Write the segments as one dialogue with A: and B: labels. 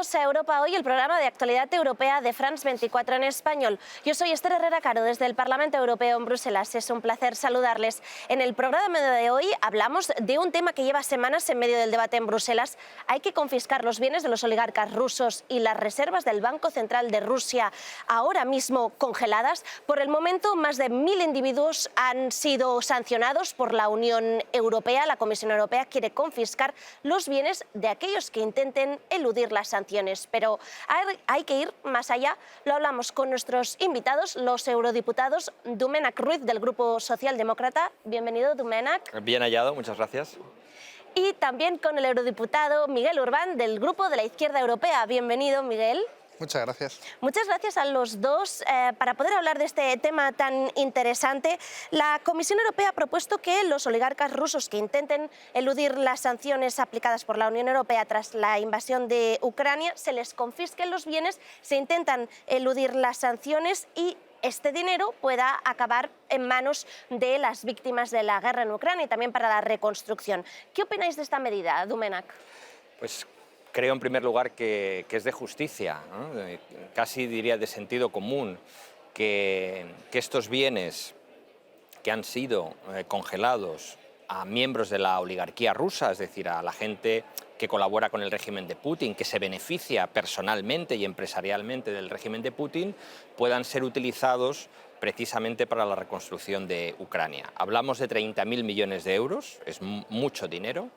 A: Bienvenidos a Europa Hoy, el programa de actualidad europea de France 24 en español. Yo soy Esther Herrera Caro, desde el Parlamento Europeo en Bruselas. Es un placer saludarles. En el programa de hoy hablamos de un tema que lleva semanas en medio del debate en Bruselas. Hay que confiscar los bienes de los oligarcas rusos y las reservas del Banco Central de Rusia, ahora mismo congeladas. Por el momento, más de 1000 individuos han sido sancionados por la Unión Europea. La Comisión Europea quiere confiscar los bienes de aquellos que intenten eludir las sanciones, pero hay que ir más allá. Lo hablamos con nuestros invitados, los eurodiputados Domènec Ruiz, del Grupo Socialdemócrata. Bienvenido, Domènec.
B: Bien hallado, muchas gracias.
A: Y también con el eurodiputado Miguel Urbán, del Grupo de la Izquierda Europea. Bienvenido, Miguel.
C: Muchas gracias.
A: Muchas gracias a los dos. Para poder hablar de este tema tan interesante, la Comisión Europea ha propuesto que los oligarcas rusos que intenten eludir las sanciones aplicadas por la Unión Europea tras la invasión de Ucrania, se les confisquen los bienes, se intentan eludir las sanciones y este dinero pueda acabar en manos de las víctimas de la guerra en Ucrania y también para la reconstrucción. ¿Qué opináis de esta medida, Domènec?
B: Pues creo en primer lugar que es de justicia, ¿no? Casi diría de sentido común, que estos bienes que han sido congelados a miembros de la oligarquía rusa, es decir, a la gente que colabora con el régimen de Putin, que se beneficia personalmente y empresarialmente del régimen de Putin, puedan ser utilizados precisamente para la reconstrucción de Ucrania. Hablamos de 30.000 millones de euros, es mucho dinero.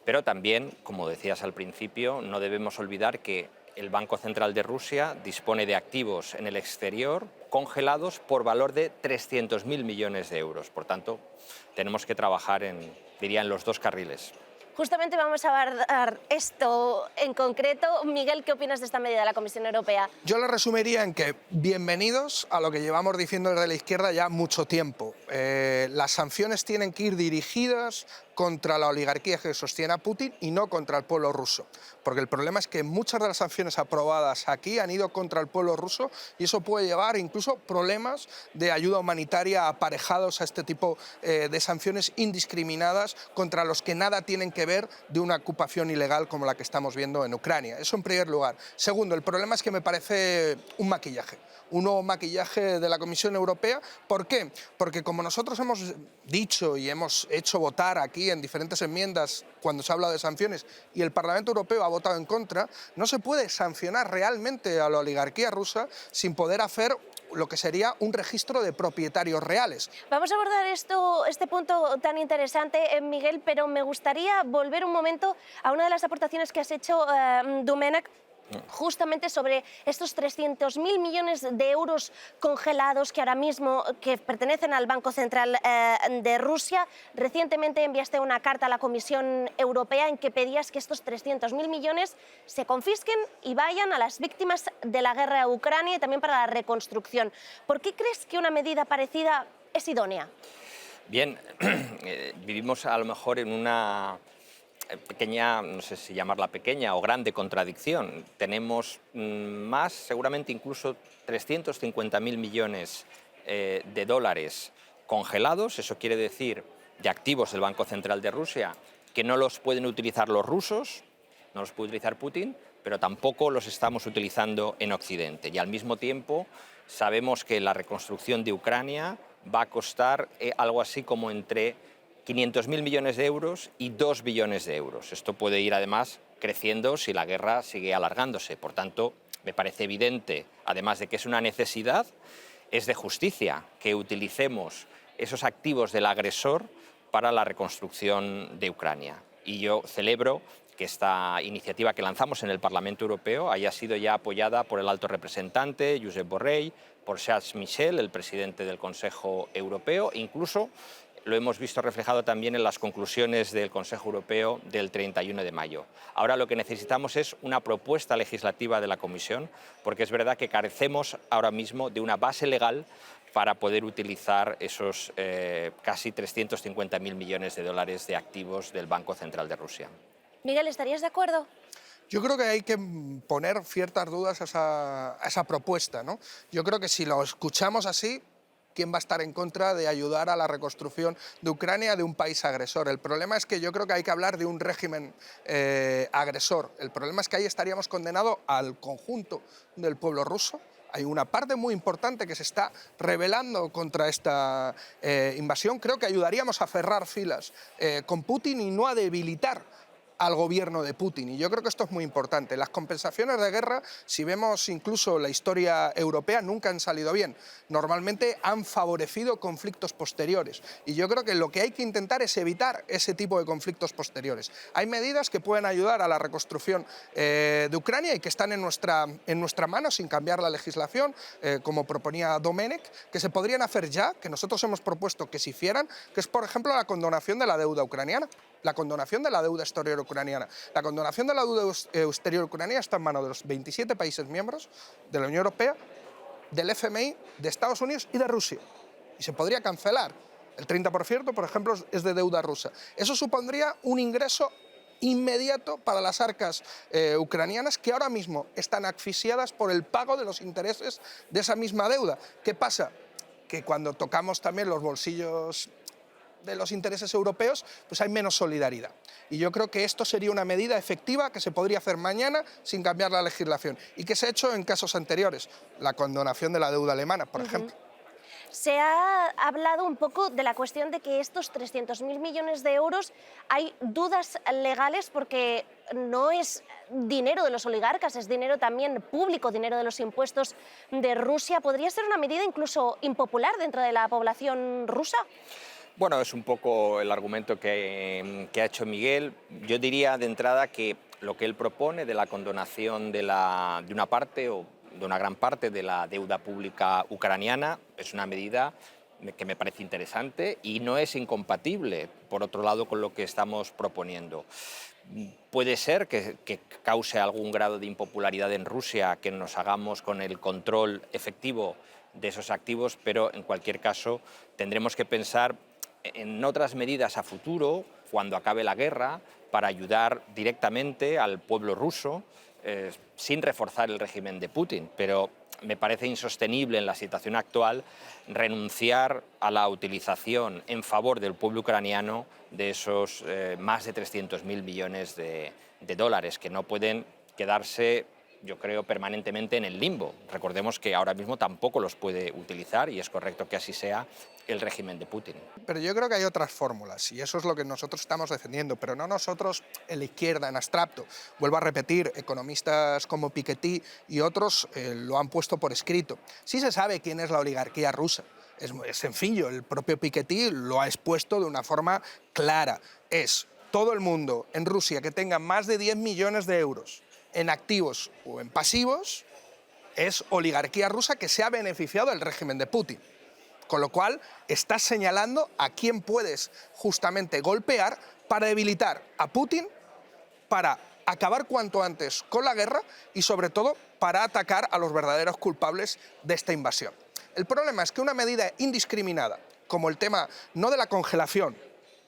B: Pero también, como decías al principio, no debemos olvidar que el Banco Central de Rusia dispone de activos en el exterior congelados por valor de 300.000 millones de euros. Por tanto, tenemos que trabajar en los dos carriles.
A: Justamente vamos a abordar esto en concreto. Miguel, ¿qué opinas de esta medida de la Comisión Europea?
C: Yo lo resumiría en que bienvenidos a lo que llevamos diciendo desde la izquierda ya mucho tiempo. Las sanciones tienen que ir dirigidas contra la oligarquía que sostiene a Putin y no contra el pueblo ruso. Porque el problema es que muchas de las sanciones aprobadas aquí han ido contra el pueblo ruso y eso puede llevar incluso problemas de ayuda humanitaria aparejados a este tipo de sanciones indiscriminadas contra los que nada tienen que ver de una ocupación ilegal como la que estamos viendo en Ucrania. Eso en primer lugar. Segundo, el problema es que me parece un maquillaje. Un nuevo maquillaje de la Comisión Europea. ¿Por qué? Porque como nosotros hemos dicho y hemos hecho votar aquí en diferentes enmiendas cuando se habla de sanciones y el Parlamento Europeo ha votado en contra, no se puede sancionar realmente a la oligarquía rusa sin poder hacer lo que sería un registro de propietarios reales.
A: Vamos a abordar este punto tan interesante, Miguel, pero me gustaría volver un momento a una de las aportaciones que has hecho, Domènec, justamente sobre estos 300.000 millones de euros congelados que ahora mismo pertenecen al Banco Central de Rusia. Recientemente enviaste una carta a la Comisión Europea en que pedías que estos 300.000 millones se confisquen y vayan a las víctimas de la guerra en Ucrania y también para la reconstrucción. ¿Por qué crees que una medida parecida es idónea?
B: Bien, vivimos a lo mejor en una pequeña, no sé si llamarla pequeña o grande contradicción. Tenemos más, seguramente incluso 350.000 millones de dólares congelados, eso quiere decir de activos del Banco Central de Rusia, que no los pueden utilizar los rusos, no los puede utilizar Putin, pero tampoco los estamos utilizando en Occidente. Y al mismo tiempo sabemos que la reconstrucción de Ucrania va a costar algo así como entre 500.000 millones de euros y 2 billones de euros. Esto puede ir además creciendo si la guerra sigue alargándose. Por tanto, me parece evidente, además de que es una necesidad, es de justicia que utilicemos esos activos del agresor para la reconstrucción de Ucrania. Y yo celebro que esta iniciativa que lanzamos en el Parlamento Europeo haya sido ya apoyada por el alto representante, Josep Borrell, por Charles Michel, el presidente del Consejo Europeo, incluso lo hemos visto reflejado también en las conclusiones del Consejo Europeo del 31 de mayo. Ahora lo que necesitamos es una propuesta legislativa de la Comisión, porque es verdad que carecemos ahora mismo de una base legal para poder utilizar esos casi 350.000 millones de dólares de activos del Banco Central de Rusia.
A: Miguel, ¿estarías de acuerdo?
C: Yo creo que hay que poner ciertas dudas a esa propuesta, ¿no? Yo creo que si lo escuchamos así, quién va a estar en contra de ayudar a la reconstrucción de Ucrania, de un país agresor. El problema es que yo creo que hay que hablar de un régimen agresor. El problema es que ahí estaríamos condenados al conjunto del pueblo ruso. Hay una parte muy importante que se está rebelando contra esta invasión. Creo que ayudaríamos a cerrar filas con Putin y no a debilitar al gobierno de Putin. Y yo creo que esto es muy importante. Las compensaciones de guerra, si vemos incluso la historia europea, nunca han salido bien. Normalmente han favorecido conflictos posteriores. Y yo creo que lo que hay que intentar es evitar ese tipo de conflictos posteriores. Hay medidas que pueden ayudar a la reconstrucción de Ucrania y que están en nuestra mano sin cambiar la legislación, como proponía Domenech, que se podrían hacer ya, que nosotros hemos propuesto que se hicieran, que es, por ejemplo, la condonación de la deuda ucraniana. La condonación de la deuda exterior ucraniana. La condonación de la deuda exterior ucraniana está en manos de los 27 países miembros de la Unión Europea, del FMI, de Estados Unidos y de Rusia. Y se podría cancelar. El 30%, por ejemplo, es de deuda rusa. Eso supondría un ingreso inmediato para las arcas ucranianas, que ahora mismo están asfixiadas por el pago de los intereses de esa misma deuda. ¿Qué pasa? Que cuando tocamos también los bolsillos de los intereses europeos, pues hay menos solidaridad. Y yo creo que esto sería una medida efectiva que se podría hacer mañana sin cambiar la legislación y que se ha hecho en casos anteriores, la condonación de la deuda alemana, por ejemplo.
A: Se ha hablado un poco de la cuestión de que estos 300.000 millones de euros hay dudas legales porque no es dinero de los oligarcas, es dinero también público, dinero de los impuestos de Rusia. ¿Podría ser una medida incluso impopular dentro de la población rusa?
B: Bueno, es un poco el argumento que ha hecho Miguel. Yo diría de entrada que lo que él propone de la condonación de una parte o de una gran parte de la deuda pública ucraniana es una medida que me parece interesante y no es incompatible, por otro lado, con lo que estamos proponiendo. Puede ser que cause algún grado de impopularidad en Rusia, que nos hagamos con el control efectivo de esos activos, pero en cualquier caso tendremos que pensar en otras medidas a futuro, cuando acabe la guerra, para ayudar directamente al pueblo ruso, sin reforzar el régimen de Putin. Pero me parece insostenible en la situación actual renunciar a la utilización en favor del pueblo ucraniano de esos más de 300.000 millones de dólares, que no pueden quedarse, yo creo, permanentemente en el limbo. Recordemos que ahora mismo tampoco los puede utilizar, y es correcto que así sea, el régimen de Putin.
C: Pero yo creo que hay otras fórmulas, y eso es lo que nosotros estamos defendiendo, pero no nosotros en la izquierda, en abstracto. Vuelvo a repetir, economistas como Piketty y otros lo han puesto por escrito. Sí se sabe quién es la oligarquía rusa. Es sencillo, el propio Piketty lo ha expuesto de una forma clara. Es todo el mundo en Rusia que tenga más de 10 millones de euros en activos o en pasivos, es oligarquía rusa que se ha beneficiado del régimen de Putin. Con lo cual, estás señalando a quién puedes justamente golpear para debilitar a Putin, para acabar cuanto antes con la guerra y, sobre todo, para atacar a los verdaderos culpables de esta invasión. El problema es que una medida indiscriminada, como el tema no de la congelación,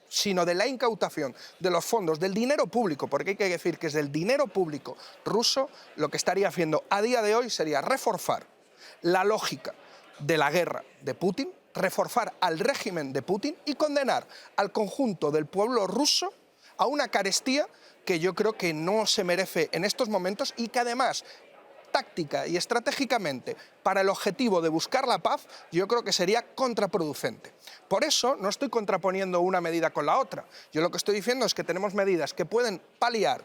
C: sino de la incautación de los fondos, del dinero público, porque hay que decir que es del dinero público ruso, lo que estaría haciendo a día de hoy sería reforzar la lógica de la guerra de Putin, reforzar al régimen de Putin y condenar al conjunto del pueblo ruso a una carestía que yo creo que no se merece en estos momentos y que además, táctica y estratégicamente, para el objetivo de buscar la paz, yo creo que sería contraproducente. Por eso no estoy contraponiendo una medida con la otra. Yo lo que estoy diciendo es que tenemos medidas que pueden paliar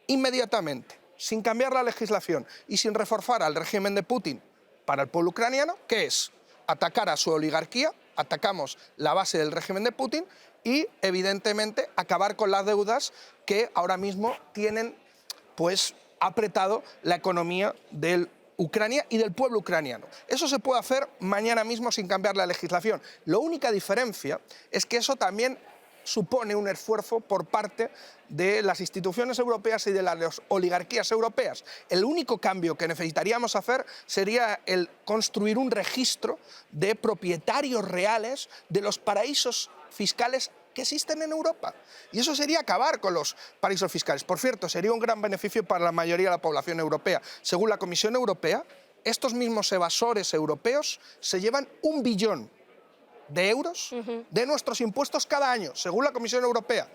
C: inmediatamente, sin cambiar la legislación y sin reforzar al régimen de Putin para el pueblo ucraniano, que es atacar a su oligarquía, atacamos la base del régimen de Putin y, evidentemente, acabar con las deudas que ahora mismo tienen, pues, apretado la economía de Ucrania y del pueblo ucraniano. Eso se puede hacer mañana mismo sin cambiar la legislación. La única diferencia es que eso también supone un esfuerzo por parte de las instituciones europeas y de las oligarquías europeas. El único cambio que necesitaríamos hacer sería el construir un registro de propietarios reales de los paraísos fiscales que existen en Europa. Y eso sería acabar con los paraísos fiscales. Por cierto, sería un gran beneficio para la mayoría de la población europea. Según la Comisión Europea, estos mismos evasores europeos se llevan 1 billón de euros de nuestros impuestos cada año, según la Comisión Europea.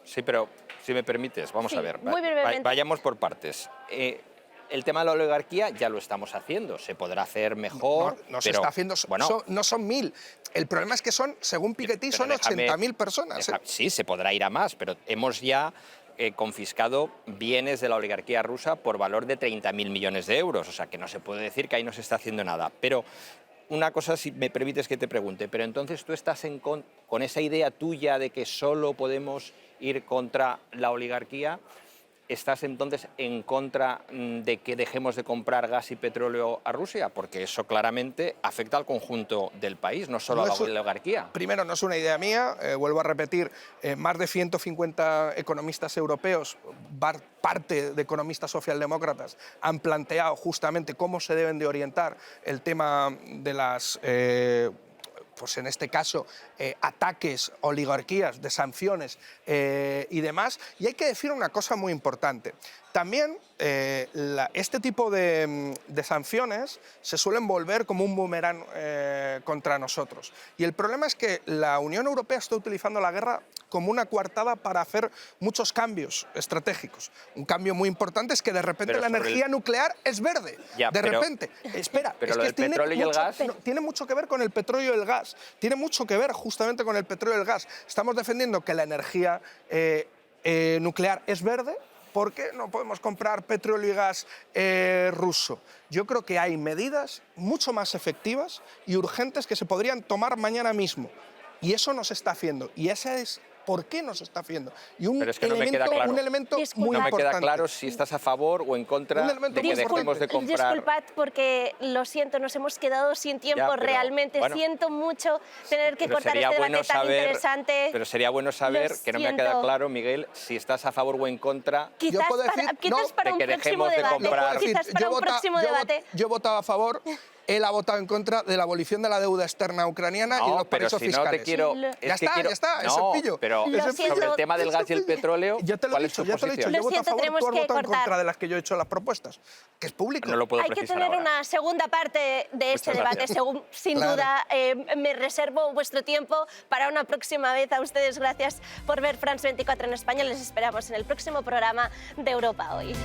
B: Sí, pero si me permites, vamos
A: Sí,
B: a ver.
A: muy brevemente.
B: Vayamos por partes. El tema de la oligarquía ya lo estamos haciendo. Se podrá hacer mejor.
C: No se
B: pero,
C: está haciendo,
B: bueno,
C: no son 1000. El problema es que son, según Piketty,
B: pero
C: son
B: déjame-
C: 80.000 personas.
B: Sí, se podrá ir a más, pero hemos ya confiscado bienes de la oligarquía rusa por valor de 30.000 millones de euros. O sea, que no se puede decir que ahí no se está haciendo nada. Pero una cosa, si me permites que te pregunte, pero entonces tú estás con esa idea tuya de que solo podemos ir contra la oligarquía. ¿Estás entonces en contra de que dejemos de comprar gas y petróleo a Rusia? Porque eso claramente afecta al conjunto del país, no solo a la oligarquía.
C: Primero, no es una idea mía, vuelvo a repetir, más de 150 economistas europeos, parte de economistas socialdemócratas, han planteado justamente cómo se deben de orientar el tema de las... pues en este caso, ataques, oligarquías, de sanciones y demás. Y hay que decir una cosa muy importante. También este tipo de sanciones se suelen volver como un boomerang contra nosotros. Y el problema es que la Unión Europea está utilizando la guerra como una coartada para hacer muchos cambios estratégicos. Un cambio muy importante es que de repente
B: Pero
C: la energía nuclear es verde.
B: Ya,
C: de
B: pero-
C: repente. Espera,
B: pero
C: es
B: lo
C: que
B: del
C: tiene
B: petróleo y el
C: mucho-
B: gas-
C: no, tiene mucho que ver con el petróleo y el gas. Tiene mucho que ver justamente con el petróleo y el gas. Estamos defendiendo que la energía nuclear es verde. ¿Por qué no podemos comprar petróleo y gas ruso? Yo creo que hay medidas mucho más efectivas y urgentes que se podrían tomar mañana mismo. Y eso no se está haciendo. Y ese es por qué no se está haciendo. Y un
B: Pero es que no me queda
C: elemento,
B: claro.
C: un elemento
A: Disculpa.
C: muy
B: No me
C: importante.
B: queda claro si estás a favor o en contra
C: Un
B: de
C: elemento
B: que
C: muy
B: dejemos de
C: importante.
B: comprar.
A: Disculpad porque lo siento, nos hemos quedado sin tiempo
B: Ya, pero,
A: realmente.
B: bueno.
A: Siento mucho tener que
B: Pero
A: cortar
B: sería
A: este
B: bueno
A: debate tan
B: saber,
A: interesante.
B: pero sería bueno saber,
A: Lo
B: que no me ha quedado
A: siento.
B: claro, Miguel, si estás a favor o en contra.
A: Quizás
C: puedo
A: para,
C: decir,
A: quizás
C: no,
A: para
B: de
A: un
B: que
A: próximo
B: dejemos de
A: debate.
B: comprar.
A: Quizás para un próximo debate.
C: Yo he votado a favor, él ha votado en contra de la abolición de la deuda externa ucraniana y
B: No,
C: los
B: pero
C: paraísos
B: si no
C: fiscales.
B: te quiero...
A: Lo-
B: es
C: Ya
B: que
C: está,
B: quiero-
C: ya está, es
B: no,
C: sencillo.
B: pero
A: Lo
B: sobre
A: siento.
B: el tema del gas y el petróleo,
C: Ya te lo he
B: ¿cuál
C: dicho,
B: es tu
C: ya te lo he dicho.
B: posición?
C: Yo
A: Lo
C: voto a
A: siento,
C: favor,
A: tenemos
C: tú has
A: que
C: votado en
A: cortar.
C: contra de las que yo he hecho las propuestas, que es público.
B: No lo puedo
A: Hay que
B: precisar
A: tener
B: ahora.
A: una segunda parte de este
B: Muchas
A: debate.
B: gracias.
A: Sin
C: Claro.
A: duda, me reservo vuestro tiempo para una próxima vez. A ustedes, gracias por ver France 24 en español. Les esperamos en el próximo programa de Europa Hoy.